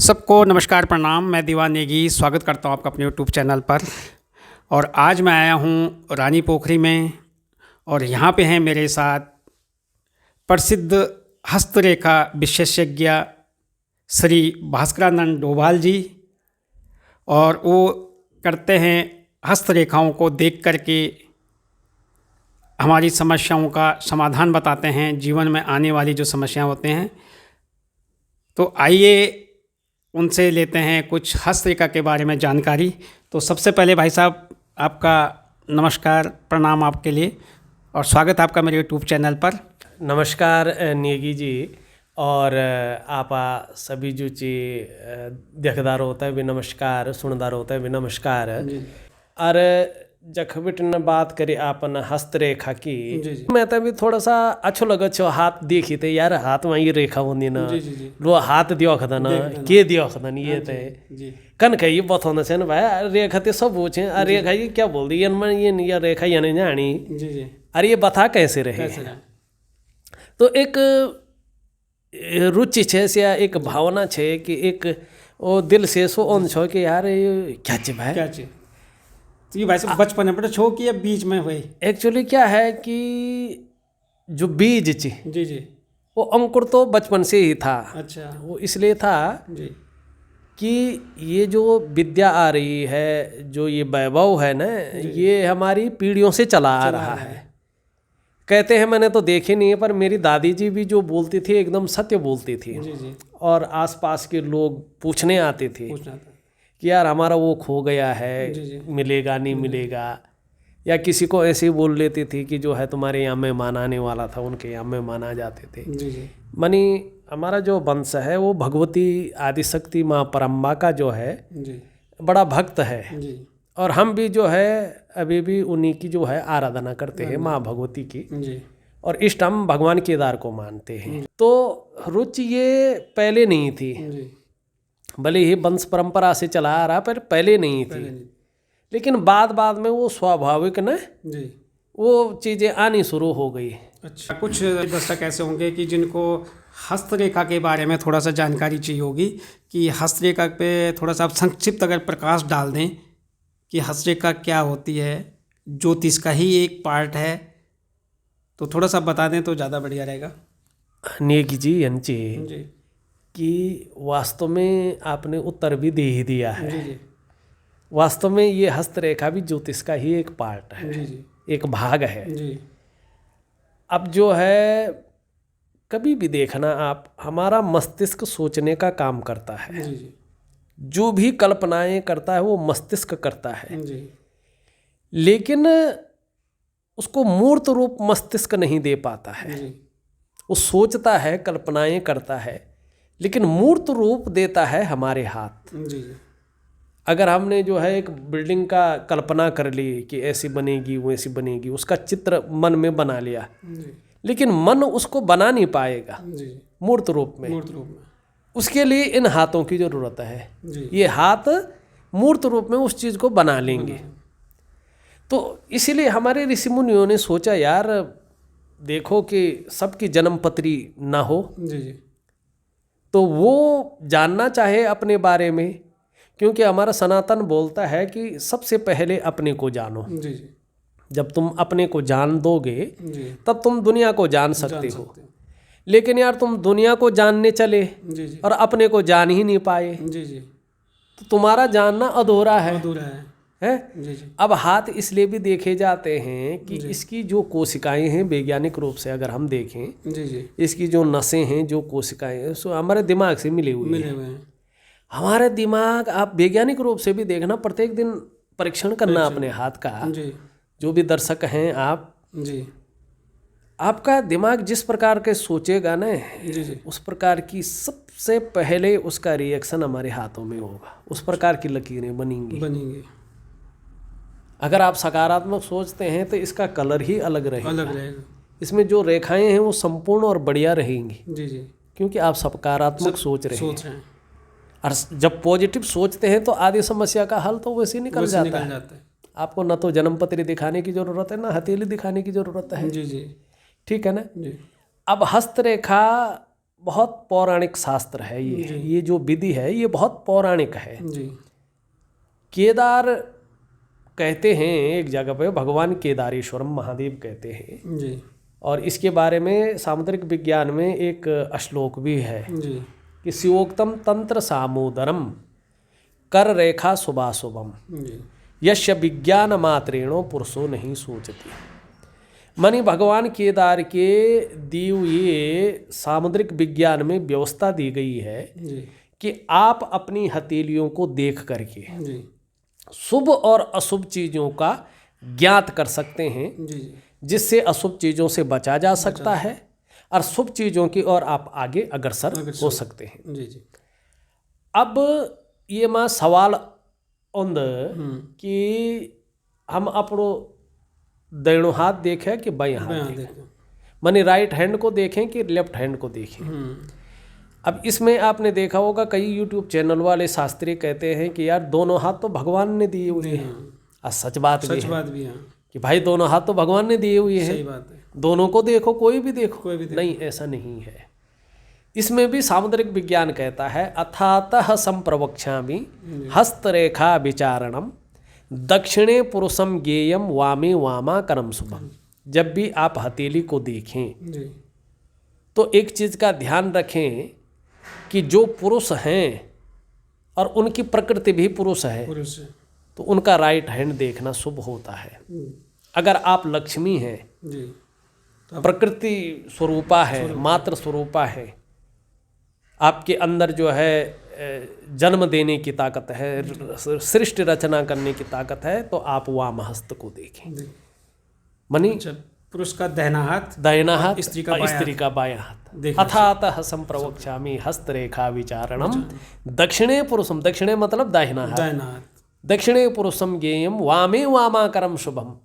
सबको नमस्कार प्रणाम। मैं दीवान नेगी स्वागत करता हूं आपका अपने यूट्यूब चैनल पर। और आज मैं आया हूं रानी पोखरी में और यहां पे हैं मेरे साथ प्रसिद्ध हस्तरेखा विशेषज्ञ श्री भास्करानंद डोभाल जी। और वो करते हैं हस्तरेखाओं को देख करके हमारी समस्याओं का समाधान बताते हैं, जीवन में आने वाली जो समस्याएं होते हैं। तो आइए उनसे लेते हैं कुछ हस्तरेखा के बारे में जानकारी। तो सबसे पहले भाई साहब आपका नमस्कार प्रणाम आपके लिए और स्वागत है आपका मेरे यूट्यूब चैनल पर। नमस्कार नेगी जी। और आप सभी जो ची देखदार होता है भी नमस्कार, सुनदार होता है भी नमस्कार। और जख बिटन बात करी आपन हस्तरेखा की जी। मैं तो भी थोड़ा सा अच्छो लगा छो हाथ देखी थे यार, हाथ में ये रेखा होनी ना लो हाथ दियो खदन के दियो खदन ये ते कन कही बथोन से न भाई रेखा ते सब पूछे अरे रेखा ये क्या बोल दी ये रेखा ये नहीं जानी अरे ये बता कैसे रहे। तो एक रुचि छे से एक भावना छे कि एक वो दिल से सो ऑन छो कि यार ये क्या चे भाई क्या चे ये भाई साहब बचपन में छो कि अब बीच में हुई। एक्चुअली क्या है कि जो बीज ची जी वो अंकुर तो बचपन से ही था। अच्छा। वो इसलिए था जी कि ये जो विद्या आ रही है, जो ये वैभव है ना, ये हमारी पीढ़ियों से चला आ रहा है। कहते हैं, मैंने तो देखे नहीं है, पर मेरी दादी जी भी जो बोलती थी एकदम सत्य बोलती थी। जी और आसपास के लोग पूछने आते थे कि यार हमारा वो खो गया है, जी। मिलेगा नहीं मिलेगा। या किसी को ऐसे ही बोल लेती थी कि जो है तुम्हारे यहाँ मेहमान आने वाला था, उनके यहाँ मेहमान आ जाते थे। जी मनी हमारा जो वंश है वो भगवती आदिशक्ति माँ परम्बा का जो है जी बड़ा भक्त है जी। और हम भी जो है अभी भी उन्हीं की जो है आराधना करते हैं, माँ भगवती की जी। और इष्ट हम भगवान केदार को मानते हैं। तो रुचि ये पहले नहीं थी, भले ही वंश परंपरा से चला आ रहा पर पहले नहीं थी। लेकिन बाद में वो स्वाभाविक न जी वो चीज़ें आनी शुरू हो गई। अच्छा, कुछ दर्शक ऐसे होंगे कि जिनको हस्तरेखा के बारे में थोड़ा सा जानकारी चाहिए होगी कि हस्तरेखा पे थोड़ा सा आप संक्षिप्त अगर प्रकाश डाल दें कि हस्तरेखा क्या होती है, ज्योतिष का ही एक पार्ट है, तो थोड़ा सा बता दें तो ज़्यादा बढ़िया रहेगा। नेगी जी यांचे जी कि वास्तव में आपने उत्तर भी दे ही दिया है। जी वास्तव में ये हस्तरेखा भी ज्योतिष का ही एक पार्ट है, जी एक भाग है। जी। अब जो है कभी भी देखना आप, हमारा मस्तिष्क सोचने का काम करता है। जी जो भी कल्पनाएं करता है वो मस्तिष्क करता है, जी लेकिन उसको मूर्त रूप मस्तिष्क नहीं दे पाता है। जी वो सोचता है, कल्पनाएं करता है, लेकिन मूर्त रूप देता है हमारे हाथ। जी। अगर हमने जो है एक बिल्डिंग का कल्पना कर ली कि ऐसी बनेगी वैसी बनेगी, उसका चित्र मन में बना लिया, लेकिन मन उसको बना नहीं पाएगा मूर्त रूप में। उसके लिए इन हाथों की जरूरत है। ये हाथ मूर्त रूप में उस चीज़ को बना लेंगे। तो इसीलिए हमारे ऋषि मुनियों ने सोचा यार देखो कि सबकी जन्म पत्री ना हो, तो वो जानना चाहे अपने बारे में, क्योंकि हमारा सनातन बोलता है कि सबसे पहले अपने को जानो। जब तुम अपने को जान दोगे तब तुम दुनिया को जान सकते हो। लेकिन यार तुम दुनिया को जानने चले और अपने को जान ही नहीं पाए तो तुम्हारा जानना अधूरा है। अब हाथ इसलिए भी देखे जाते हैं कि इसकी जो कोशिकाएं हैं, वैज्ञानिक रूप से अगर हम देखें, इसकी जो नसें हैं, जो कोशिकाएं हैं, सो हमारे दिमाग से मिले हुए हैं। हमारे दिमाग आप वैज्ञानिक रूप से भी देखना, प्रत्येक दिन परीक्षण करना अपने हाथ का। जो भी दर्शक हैं आप, आपका दिमाग जिस प्रकार के सोचेगा ना, उस प्रकार की सबसे पहले उसका रिएक्शन हमारे हाथों में होगा, उस प्रकार की लकीरें बनेंगी। अगर आप सकारात्मक सोचते हैं तो इसका कलर ही अलग रहेगा। इसमें जो रेखाएं हैं वो संपूर्ण और बढ़िया रहेंगी, क्योंकि आप सकारात्मक सोच रहे हैं। और जब पॉजिटिव सोचते हैं तो आधी समस्या का हल तो वैसे निकल जाता है। आपको न तो जन्मपत्री दिखाने की जरूरत है, ना हथेली दिखाने की जरूरत है। ठीक है ना। अब हस्तरेखा बहुत पौराणिक शास्त्र है ये जो विधि है ये बहुत पौराणिक है जी। केदार कहते हैं एक जगह पे, भगवान केदारेश्वरम महादेव कहते हैं जी। और इसके बारे में सामुद्रिक विज्ञान में एक श्लोक भी है जी। कि शिवोक्तम तंत्र सामोदरम कर रेखा शुभाशुभम जी। यश्य विज्ञान मात्रेणो पुरुषो नहीं सोचती। मानी भगवान केदार के दी हुई सामुद्रिक विज्ञान में व्यवस्था दी गई है जी। कि आप अपनी हथेलियों को देख करके जी। शुभ और अशुभ चीज़ों का ज्ञात कर सकते हैं, जी। जिससे अशुभ चीज़ों से बचा जा सकता है और शुभ चीज़ों की ओर आप आगे अग्रसर हो सकते हैं। जी। जी। अब ये मां सवाल उन कि हम अपनो दाहिनो हाथ देखें कि बाएं हाथ देखें, माने राइट हैंड को देखें कि लेफ्ट हैंड को देखें। अब इसमें आपने देखा होगा कई यूट्यूब चैनल वाले शास्त्री कहते हैं कि यार दोनों हाथ तो भगवान ने दिए हुए हैं। और सच बात भी है कि भाई दोनों हाथ तो भगवान ने दिए हुए हैं, सही बात है। दोनों को देखो, कोई भी देखो। नहीं, ऐसा नहीं है। इसमें भी सामुद्रिक विज्ञान कहता है अथातः संप्रवक्ष्यामि हस्तरेखा विचारणम दक्षिणे पुरुषम ज्ञेयम वामे वामा करम शुभम। जब भी आप हथेली को देखें जी। तो एक चीज़ का ध्यान रखें कि जो पुरुष हैं और उनकी प्रकृति भी पुरुष है तो उनका राइट हैंड देखना शुभ होता है। अगर आप लक्ष्मी हैं जी, तो प्रकृति स्वरूपा है, मात्र स्वरूपा है, आपके अंदर जो है जन्म देने की ताकत है, सृष्टि रचना करने की ताकत है, तो आप वाम हस्त को देखें। मनी पुरुष का दाहिना हाथ, स्त्री का बायां हाथ। अथातः संप्रवक्ष्यामि हस्तरेखा विचारणम दक्षिणे पुरुषम, दक्षिणे मतलब दाहिना हाथ, दक्षिणे पुरुषम ज्ञेयम वामे वामाकरम शुभम।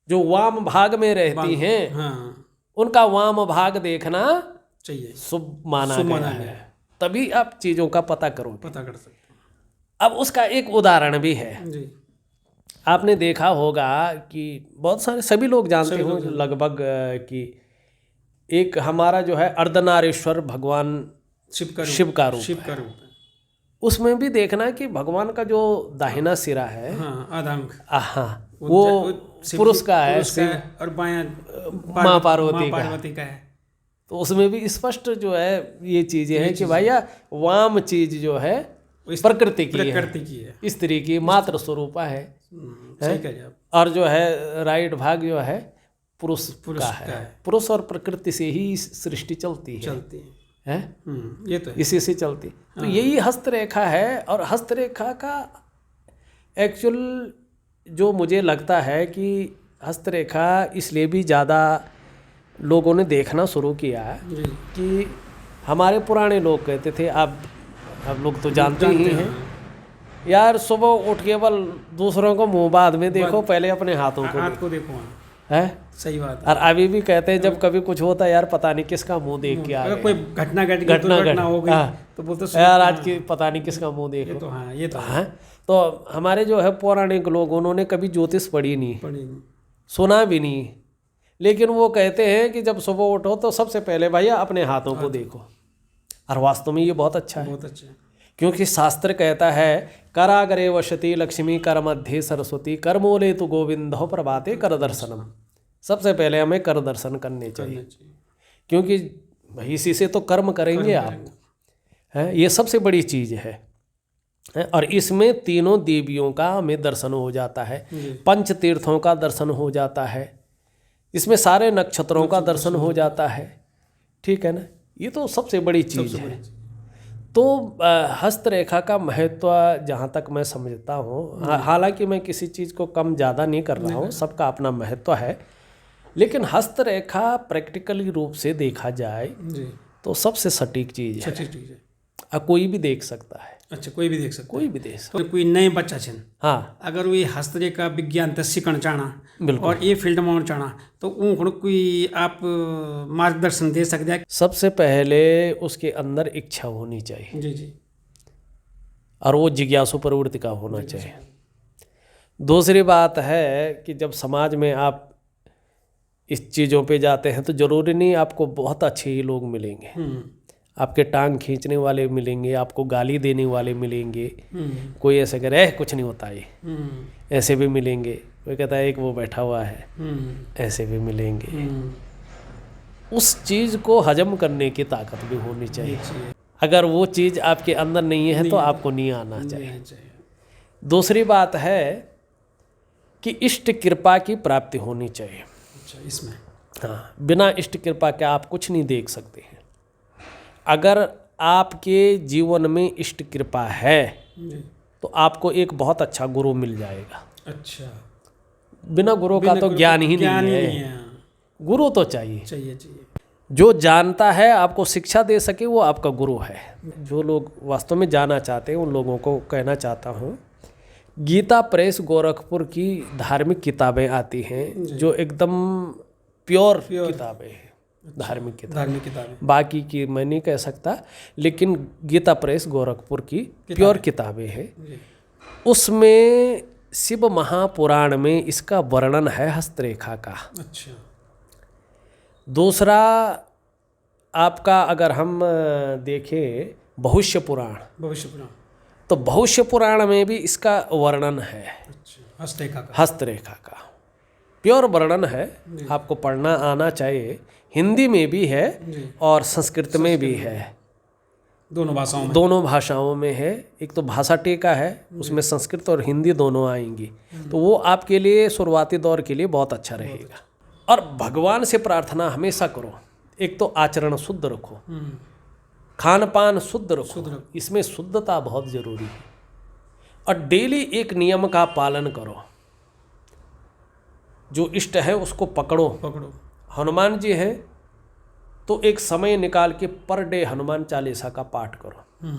जो वाम भाग में रहती हैं उनका वाम भाग देखना चाहिए, शुभ माना गया है। तभी आप चीजों का पता कर सकते हैं। अब उसका एक उदाहरण भी है जी। आपने देखा होगा कि बहुत सारे सभी लोग जानते हो लगभग कि एक हमारा जो है अर्धनारीश्वर भगवान शिव का रूप है। उसमें भी देखना कि भगवान का जो दाहिना सिरा है वो पुरुष का है और बायां माँ पार्वती का है। तो उसमें भी स्पष्ट जो है ये चीजें हैं कि भैया वाम चीज जो है प्रकृति की है, स्त्री की मात्र स्वरूपा है, और जो है राइट भाग जो है पुरुष का है। पुरुष और प्रकृति से ही सृष्टि चलती है। ये तो इसी से चलती। तो यही हस्तरेखा है। और हस्तरेखा का एक्चुअल जो मुझे लगता है कि हस्तरेखा इसलिए भी ज़्यादा लोगों ने देखना शुरू किया कि हमारे पुराने लोग कहते थे, आप लोग तो जानते ही हैं यार, सुबह उठ के बल दूसरों को मुंह बाद में देखो, पहले अपने हाथों को देखो। है सही बात है। और अभी भी कहते हैं जब कभी कुछ होता है यार पता नहीं किसका मुंह देख के आ गया, कोई घटना हो गई तो बोलते यार आज की पता नहीं किसका मुंह देखो। ये तो है। तो हमारे जो है पौराणिक लोग, उन्होंने कभी ज्योतिष पढ़ी नहीं, सुना भी नहीं, लेकिन वो कहते हैं कि जब सुबह उठो तो सबसे पहले भैया अपने हाथों को देखो। और वास्तव में ये बहुत अच्छा है, क्योंकि शास्त्र कहता है कराग्रे वसति लक्ष्मी कर मध्य सरस्वती कर मूले तु गोविंदो प्रभाते कर दर्शनम। सबसे पहले हमें कर दर्शन करने चाहिए, क्योंकि इसी से तो कर्म करेंगे आप, है ये सबसे बड़ी चीज़ है। और इसमें तीनों देवियों का हमें दर्शन हो जाता है, पंच तीर्थों का दर्शन हो जाता है, इसमें सारे नक्षत्रों का दर्शन हो जाता है। ठीक है ना, ये तो सबसे बड़ी चीज़ है। तो हस्तरेखा का महत्व जहाँ तक मैं समझता हूँ, हालांकि मैं किसी चीज़ को कम ज़्यादा नहीं कर रहा हूँ, सबका अपना महत्व है, लेकिन हस्तरेखा प्रैक्टिकली रूप से देखा जाए तो सबसे सटीक चीज़ है। कोई भी देख सकता है। अच्छा, कोई भी देख सकता है, कोई भी देख सकता है। तो कोई नए बच्चा छन, हाँ, अगर वो हस्तरेखा विज्ञान सीखना चाहना और ये फील्ड में चाहना तो उनको कोई आप मार्गदर्शन दे सकते हैं? सबसे पहले उसके अंदर इच्छा होनी चाहिए जी, और वो जिज्ञासु प्रवृत्ति का होना चाहिए। दूसरी बात है कि जब समाज में आप इस चीज़ों पे जाते हैं तो जरूरी नहीं आपको बहुत अच्छे ही लोग मिलेंगे, आपके टांग खींचने वाले मिलेंगे, आपको गाली देने वाले मिलेंगे, कोई ऐसे कह रहा है कुछ नहीं होता ये, ऐसे भी मिलेंगे। कोई कहता है एक वो बैठा हुआ है, ऐसे भी मिलेंगे। उस चीज़ को हजम करने की ताकत भी होनी चाहिए। अगर वो चीज़ आपके अंदर नहीं है तो आपको नहीं आना चाहिए। दूसरी बात है कि इष्ट कृपा की प्राप्ति होनी चाहिए। अच्छा, इसमें हाँ, बिना इष्ट कृपा के आप कुछ नहीं देख सकते हैं। अगर आपके जीवन में इष्ट कृपा है तो आपको एक बहुत अच्छा गुरु मिल जाएगा। अच्छा, बिना गुरु का तो ज्ञान ही नहीं है। गुरु तो चाहिए। चाहिए। जो जानता है, आपको शिक्षा दे सके, वो आपका गुरु है। जो लोग वास्तव में जाना चाहते हैं उन लोगों को कहना चाहता हूँ, गीता प्रेस गोरखपुर की धार्मिक किताबें आती हैं जो एकदम प्योर किताबें हैं। धार्मिक किताबें, बाकी की मैं नहीं कह सकता, लेकिन गीता प्रेस गोरखपुर की प्योर किताबें हैं। उसमें शिव महापुराण में इसका वर्णन है हस्तरेखा का। अच्छा। दूसरा आपका अगर हम देखें भविष्य पुराण, तो भविष्य पुराण में भी इसका वर्णन है। अच्छा, हस्तरेखा का प्योर वर्णन है। आपको पढ़ना आना चाहिए। हिंदी में भी है और संस्कृत में भी है, दोनों भाषाओं में है। एक तो भाषा टीका है, उसमें संस्कृत और हिंदी दोनों आएंगी, तो वो आपके लिए शुरुआती दौर के लिए बहुत अच्छा रहेगा। और भगवान से प्रार्थना हमेशा करो, एक तो आचरण शुद्ध रखो, खान पान शुद्ध रखो, इसमें शुद्धता बहुत जरूरी है। और डेली एक नियम का पालन करो, जो इष्ट है उसको पकड़ो। हनुमान जी हैं तो एक समय निकाल के पर डे हनुमान चालीसा का पाठ करो।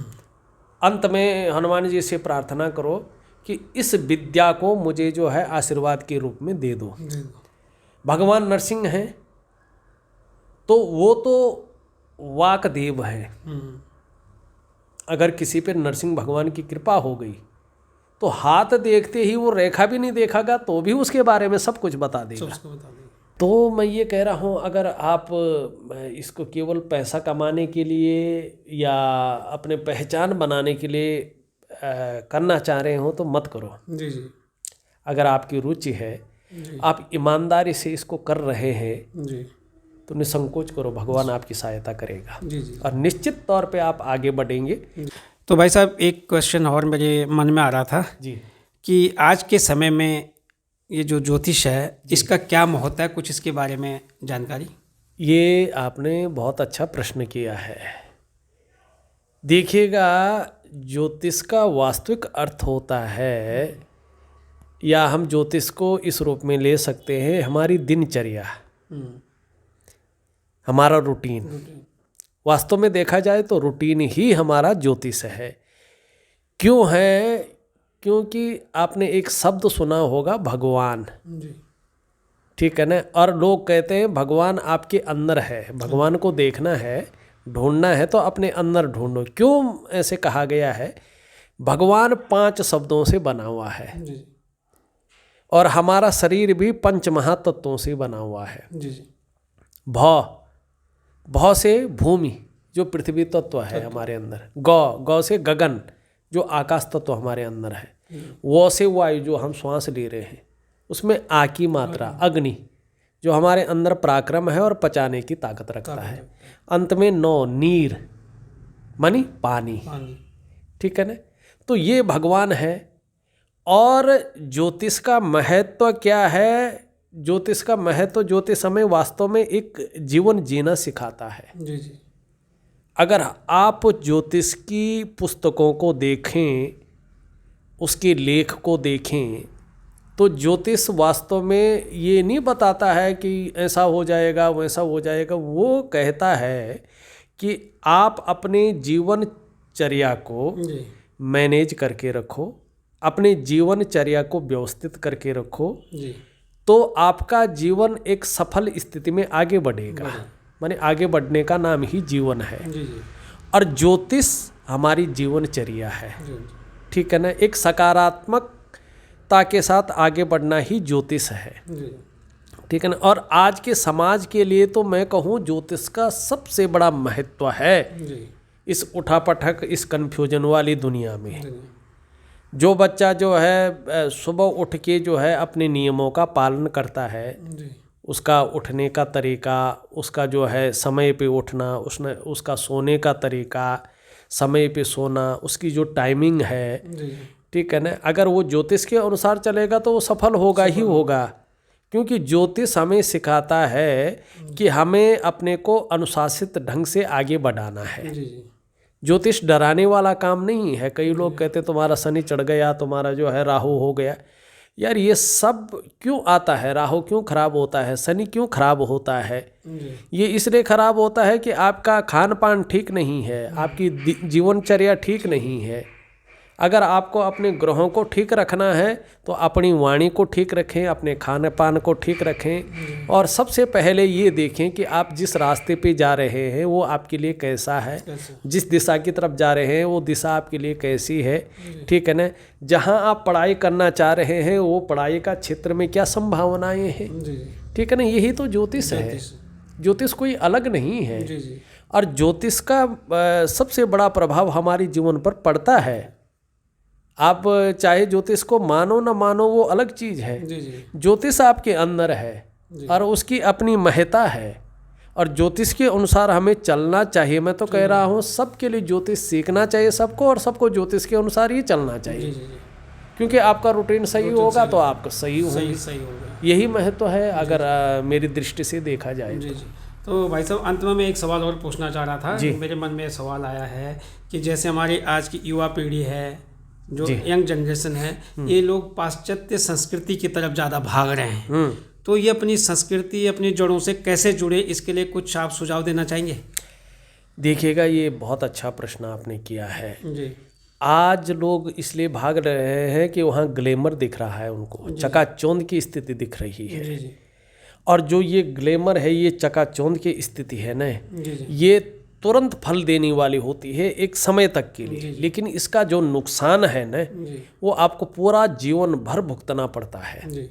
अंत में हनुमान जी से प्रार्थना करो कि इस विद्या को मुझे जो है आशीर्वाद के रूप में दे दो। भगवान नरसिंह हैं तो वो तो वाक देव है। अगर किसी पे नरसिंह भगवान की कृपा हो गई तो हाथ देखते ही वो रेखा भी नहीं देखागा तो भी उसके बारे में सब कुछ बता देगा। तो मैं ये कह रहा हूँ, अगर आप इसको केवल पैसा कमाने के लिए या अपने पहचान बनाने के लिए करना चाह रहे हो तो मत करो। जी। अगर आपकी रुचि है, आप ईमानदारी से इसको कर रहे हैं जी, तो निसंकोच करो, भगवान आपकी सहायता करेगा। जी। और निश्चित तौर पे आप आगे बढ़ेंगे। तो भाई साहब, एक क्वेश्चन और मेरे मन में आ रहा था जी, कि आज के समय में ये जो ज्योतिष है इसका क्या महत्व है, कुछ इसके बारे में जानकारी? ये आपने बहुत अच्छा प्रश्न किया है। देखिएगा, ज्योतिष का वास्तविक अर्थ होता है, या हम ज्योतिष को इस रूप में ले सकते हैं, हमारी दिनचर्या, हमारा रूटीन। वास्तव में देखा जाए तो रूटीन ही हमारा ज्योतिष है। क्यों है? क्योंकि आपने एक शब्द सुना होगा, भगवान। ठीक है ना? और लोग कहते हैं भगवान आपके अंदर है। भगवान को देखना है, ढूंढना है तो अपने अंदर ढूंढो। क्यों ऐसे कहा गया है? भगवान 5 शब्दों से बना हुआ है और हमारा शरीर भी 5 महातत्वों से बना हुआ है। भौ से भूमि, जो पृथ्वी तत्व है हमारे अंदर। गौ से गगन, जो आकाश तत्व हमारे अंदर है। वो से वायु, जो हम श्वास ले रहे हैं, उसमें आ की मात्रा। अग्नि, जो हमारे अंदर पराक्रम है और पचाने की ताकत रखता है। अंत में 9, नीर मानी पानी। ठीक है ना? तो ये भगवान है। और ज्योतिष का महत्व क्या है? ज्योतिष का महत्व, ज्योतिष हमें वास्तव में एक जीवन जीना सिखाता है। जी। अगर आप ज्योतिष की पुस्तकों को देखें, उसके लेख को देखें, तो ज्योतिष वास्तव में ये नहीं बताता है कि ऐसा हो जाएगा वैसा हो जाएगा। वो कहता है कि आप अपने जीवनचर्या को मैनेज करके रखो, अपने जीवनचर्या को व्यवस्थित करके रखो, तो आपका जीवन एक सफल स्थिति में आगे बढ़ेगा। माने आगे बढ़ने का नाम ही जीवन है। और ज्योतिष हमारी जीवनचर्या है। ठीक है ना? एक सकारात्मकता के साथ आगे बढ़ना ही ज्योतिष है। ठीक है ना। और आज के समाज के लिए तो मैं कहूँ ज्योतिष का सबसे बड़ा महत्व है जी इस उठापटक, इस कन्फ्यूजन वाली दुनिया में। जी जो बच्चा जो है सुबह उठ के जो है अपने नियमों का पालन करता है, जी उसका उठने का तरीका, उसका जो है समय पे उठना, उसका सोने का तरीका, समय पे सोना, उसकी जो टाइमिंग है, जी ठीक है ना, अगर वो ज्योतिष के अनुसार चलेगा तो वो सफल होगा ही होगा। क्योंकि ज्योतिष हमें सिखाता है कि हमें अपने को अनुशासित ढंग से आगे बढ़ाना है। जी जी ज्योतिष डराने वाला काम नहीं है। कई लोग कहते तुम्हारा शनि चढ़ गया, तुम्हारा जो है राहु हो गया। यार ये सब क्यों आता है? राहु क्यों खराब होता है? शनि क्यों खराब होता है? जी ये इसलिए खराब होता है कि आपका खान पान ठीक नहीं है, आपकी जीवनचर्या ठीक नहीं है। अगर आपको अपने ग्रहों को ठीक रखना है तो अपनी वाणी को ठीक रखें, अपने खान पान को ठीक रखें, और सबसे पहले ये देखें कि आप जिस रास्ते पे जा रहे हैं वो आपके लिए कैसा है, जिस दिशा की तरफ जा रहे हैं वो दिशा आपके लिए कैसी है, ठीक है ना। जहाँ आप पढ़ाई करना चाह रहे हैं वो पढ़ाई का क्षेत्र में क्या संभावनाएं हैं, जी ठीक है ना। यही तो ज्योतिष है। ज्योतिष कोई अलग नहीं है। जी जी और ज्योतिष का सबसे बड़ा प्रभाव हमारे जीवन पर पड़ता है। आप चाहे ज्योतिष को मानो ना मानो वो अलग चीज़ है। जी जी ज्योतिष आपके अंदर है और उसकी अपनी महत्ता है, और ज्योतिष के अनुसार हमें चलना चाहिए। मैं तो कह रहा हूँ सबके लिए ज्योतिष सीखना चाहिए सबको, और सबको ज्योतिष के अनुसार ही चलना चाहिए। जी जी क्योंकि आपका रूटीन सही होगा तो आपका सही होगा। सही होगा। यही महत्व है अगर मेरी दृष्टि से देखा जाए। जी जी तो भाई साहब अंत में मैं एक सवाल और पूछना चाह रहा था। जी। मेरे मन में सवाल आया है कि जैसे हमारी आज की युवा पीढ़ी है, जो जी। यंग जनरेशन है, ये लोग पाश्चात्य संस्कृति की तरफ ज़्यादा भाग रहे हैं, तो ये अपनी संस्कृति, अपनी जड़ों से कैसे जुड़े, इसके लिए कुछ आप सुझाव देना चाहेंगे? देखिएगा, ये बहुत अच्छा प्रश्न आपने किया है। जी आज लोग इसलिए भाग रहे हैं कि वहाँ ग्लैमर दिख रहा है, उनको चकाचौंध की स्थिति दिख रही है। जी जी और जो ये ग्लैमर है, ये चकाचौंध की स्थिति है ना, जी जी ये तुरंत फल देने वाली होती है एक समय तक के लिए, लेकिन इसका जो नुकसान है ना, जी वो आपको पूरा जीवन भर भुगतना पड़ता है, जी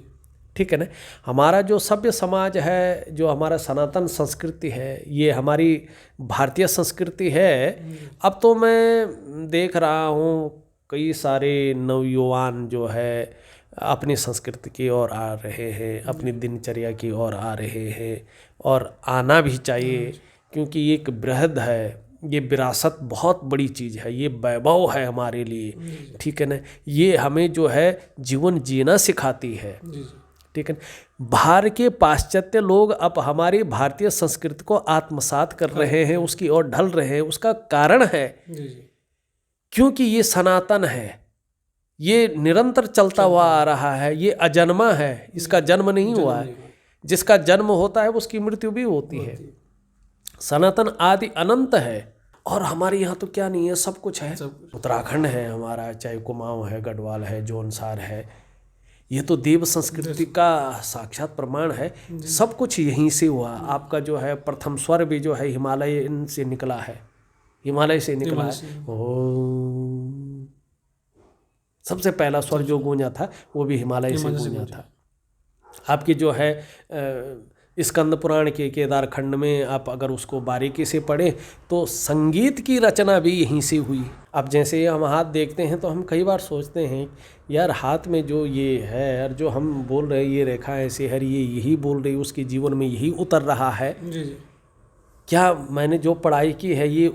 ठीक है ना। हमारा जो सभ्य समाज है, जो हमारा सनातन संस्कृति है, ये हमारी भारतीय संस्कृति है। अब तो मैं देख रहा हूँ कई सारे नवयुवान जो है अपनी संस्कृति की ओर आ रहे हैं, अपनी दिनचर्या की ओर आ रहे हैं, और आना भी चाहिए, क्योंकि ये एक बृहद है, ये विरासत बहुत बड़ी चीज़ है, ये वैभव है हमारे लिए, ठीक है ना। ये हमें जो है जीवन जीना सिखाती है, ठीक है। बाहर के पाश्चात्य लोग अब हमारी भारतीय संस्कृति को आत्मसात कर रहे हैं, उसकी ओर ढल रहे हैं। उसका कारण है क्योंकि ये सनातन है, ये निरंतर चलता हुआ आ रहा है, ये अजन्मा है, इसका जन्म नहीं हुआ है। जिसका जन्म होता है उसकी मृत्यु भी होती है। सनातन आदि अनंत है। और हमारे यहाँ तो क्या नहीं है, सब कुछ है। उत्तराखंड है हमारा, चाहे कुमाऊं है, गढ़वाल है, जौनसार है, ये तो देव संस्कृति का साक्षात प्रमाण है। सब कुछ यहीं से हुआ। आपका जो है प्रथम स्वर भी जो है हिमालय से निकला है, हिमालय से निकला है। ओम, सबसे पहला स्वर जो गूंजा था वो भी हिमालय से गूंजा था। आपकी जो है स्कंद पुराण के केदार खंड में आप अगर उसको बारीकी से पढ़ें तो संगीत की रचना भी यहीं से हुई। अब जैसे हम हाथ देखते हैं तो हम कई बार सोचते हैं यार हाथ में जो ये है और जो हम बोल रहे हैं ये रेखा ऐसे है, ये यही बोल रही, उसके जीवन में यही उतर रहा है। क्या मैंने जो पढ़ाई की है ये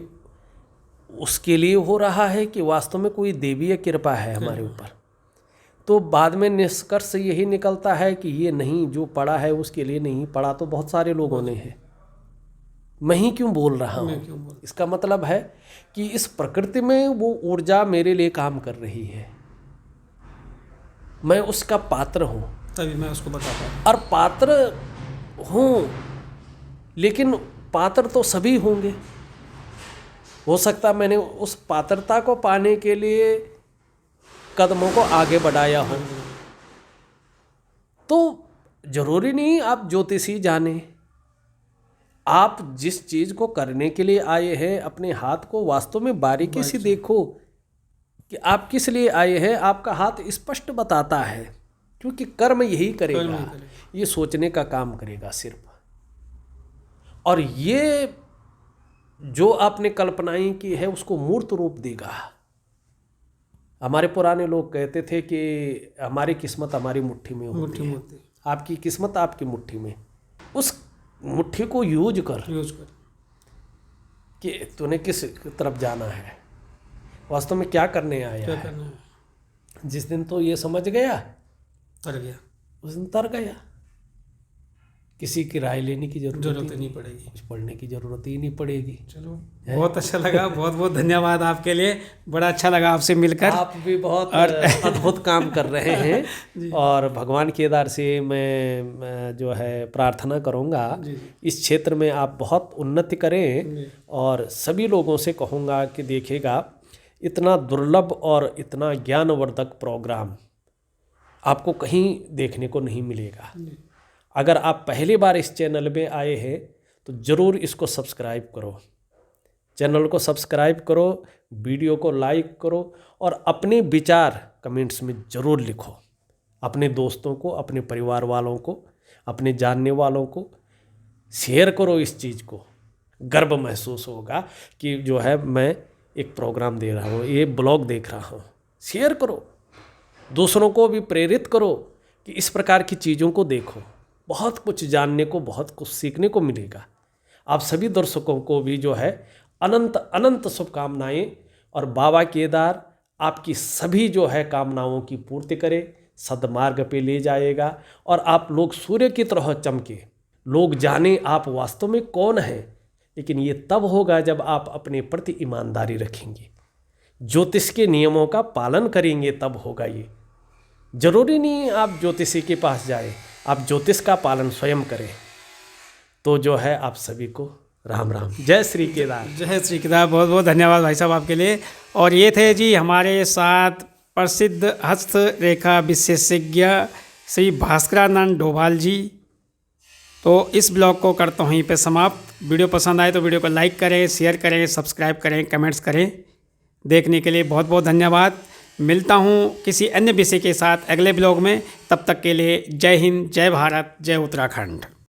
उसके लिए हो रहा है कि वास्तव में कोई देवीय कृपा है हमारे ऊपर? तो बाद में निष्कर्ष यही निकलता है कि ये नहीं, जो पढ़ा है उसके लिए नहीं, पढ़ा तो बहुत सारे लोगों ने है। मैं ही क्यों बोल रहा हूँ? इसका मतलब है कि इस प्रकृति में वो ऊर्जा मेरे लिए काम कर रही है, मैं उसका पात्र हूँ, तभी मैं उसको बताता हूँ। और पात्र हूँ, लेकिन पात्र तो सभी होंगे। हो सकता मैंने उस पात्रता को पाने के लिए कदमों को आगे बढ़ाया हो। तो जरूरी नहीं आप ज्योतिषी जाने। आप जिस चीज को करने के लिए आए हैं, अपने हाथ को वास्तव में बारीकी से देखो कि आप किस लिए आए हैं। आपका हाथ स्पष्ट बताता है क्योंकि कर्म यही करेगा, ये सोचने का काम करेगा सिर्फ। और ये जो आपने कल्पनाएं की है उसको मूर्त रूप देगा। हमारे पुराने लोग कहते थे कि हमारी किस्मत हमारी मुट्ठी में होती है। आपकी किस्मत आपकी मुट्ठी में, उस मुट्ठी को यूज कर कि तूने किस तरफ जाना है, वास्तव में क्या करने आया है। जिस दिन तो ये समझ गया, तर गया, उस दिन तर गया। किसी की राय लेने की जरूरत नहीं पड़ेगी, कुछ पढ़ने की जरूरत ही नहीं पड़ेगी। चलो, बहुत अच्छा लगा, बहुत बहुत धन्यवाद आपके लिए, बड़ा अच्छा लगा आपसे मिलकर। आप भी बहुत अद्भुत काम कर रहे हैं और भगवान केदार से मैं जो है प्रार्थना करूंगा इस क्षेत्र में आप बहुत उन्नति करें। और सभी लोगों से कहूँगा कि देखिएगा, इतना दुर्लभ और इतना ज्ञानवर्धक प्रोग्राम आपको कहीं देखने को नहीं मिलेगा। अगर आप पहली बार इस चैनल में आए हैं तो ज़रूर इसको सब्सक्राइब करो, चैनल को सब्सक्राइब करो, वीडियो को लाइक करो और अपने विचार कमेंट्स में ज़रूर लिखो। अपने दोस्तों को, अपने परिवार वालों को, अपने जानने वालों को शेयर करो। इस चीज़ को गर्व महसूस होगा कि जो है मैं एक प्रोग्राम दे रहा हूँ, ये ब्लॉग देख रहा हूँ। शेयर करो, दूसरों को भी प्रेरित करो कि इस प्रकार की चीज़ों को देखो। बहुत कुछ जानने को, बहुत कुछ सीखने को मिलेगा। आप सभी दर्शकों को भी जो है अनंत अनंत शुभकामनाएं, और बाबा केदार आपकी सभी जो है कामनाओं की पूर्ति करे, सद्मार्ग पे ले जाएगा और आप लोग सूर्य की तरह चमके, लोग जाने आप वास्तव में कौन हैं। लेकिन ये तब होगा जब आप अपने प्रति ईमानदारी रखेंगे, ज्योतिष के नियमों का पालन करेंगे, तब होगा ये। जरूरी नहीं आप ज्योतिषी के पास जाए, आप ज्योतिष का पालन स्वयं करें। तो जो है आप सभी को राम राम, जय श्री केदार। जय श्री केदार। बहुत बहुत धन्यवाद भाई साहब आपके लिए। और ये थे जी हमारे साथ प्रसिद्ध हस्तरेखा विशेषज्ञ श्री भास्करानंद डोभाल जी। तो इस ब्लॉग को करता हूँ यहीं पे समाप्त। वीडियो पसंद आए तो वीडियो को लाइक करें, शेयर करें, सब्सक्राइब करें, कमेंट्स करें। देखने के लिए बहुत बहुत धन्यवाद। मिलता हूँ किसी अन्य विषय के साथ अगले ब्लॉग में। तब तक के लिए जय हिंद, जय भारत, जय उत्तराखंड।